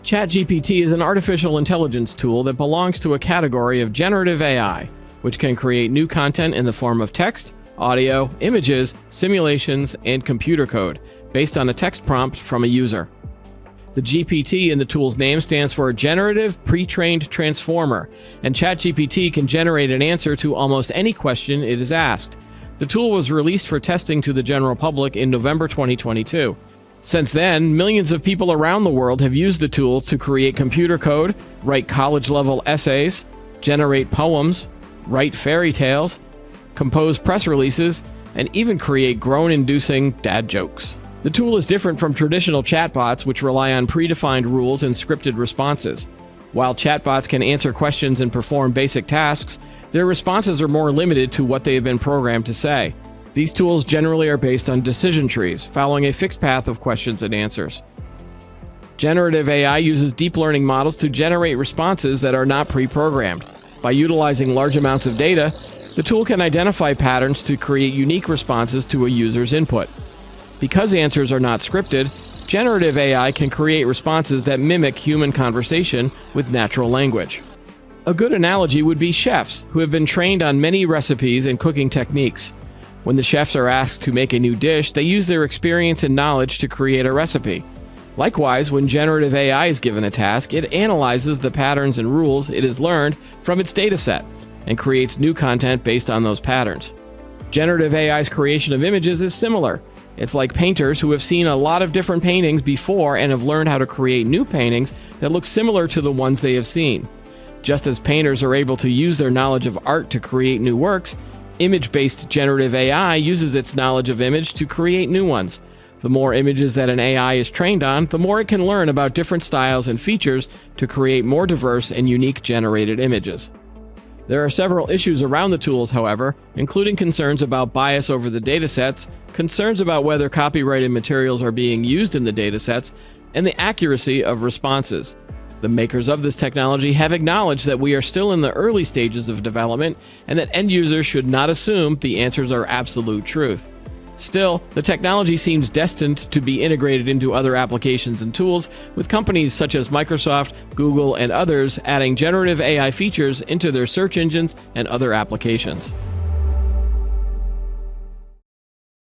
ChatGPT is an artificial intelligence tool that belongs to a category of generative AI, which can create new content in the form of text, audio, images, simulations, and computer code, based on a text prompt from a user. The GPT in the tool's name stands for Generative Pre-trained Transformer, and ChatGPT can generate an answer to almost any question it is asked. The tool was released for testing to the general public in November 2022. Since then, millions of people around the world have used the tool to create computer code, write college-level essays, generate poems, write fairy tales, compose press releases, and even create groan-inducing dad jokes. The tool is different from traditional chatbots, which rely on predefined rules and scripted responses. While chatbots can answer questions and perform basic tasks, their responses are more limited to what they have been programmed to say. These tools generally are based on decision trees, following a fixed path of questions and answers. Generative AI uses deep learning models to generate responses that are not pre-programmed. By utilizing large amounts of data, the tool can identify patterns to create unique responses to a user's input. Because answers are not scripted, generative AI can create responses that mimic human conversation with natural language. A good analogy would be chefs, who have been trained on many recipes and cooking techniques. When the chefs are asked to make a new dish, they use their experience and knowledge to create a recipe. Likewise, when generative AI is given a task, it analyzes the patterns and rules it has learned from its dataset and creates new content based on those patterns. Generative AI's creation of images is similar. It's like painters who have seen a lot of different paintings before and have learned how to create new paintings that look similar to the ones they have seen. Just as painters are able to use their knowledge of art to create new works, image-based generative AI uses its knowledge of image to create new ones. The more images that an AI is trained on, the more it can learn about different styles and features to create more diverse and unique generated images. There are several issues around the tools, however, including concerns about bias over the datasets, concerns about whether copyrighted materials are being used in the datasets, and the accuracy of responses. The makers of this technology have acknowledged that we are still in the early stages of development and that end users should not assume the answers are absolute truth. Still, the technology seems destined to be integrated into other applications and tools, with companies such as Microsoft, Google, and others adding generative AI features into their search engines and other applications.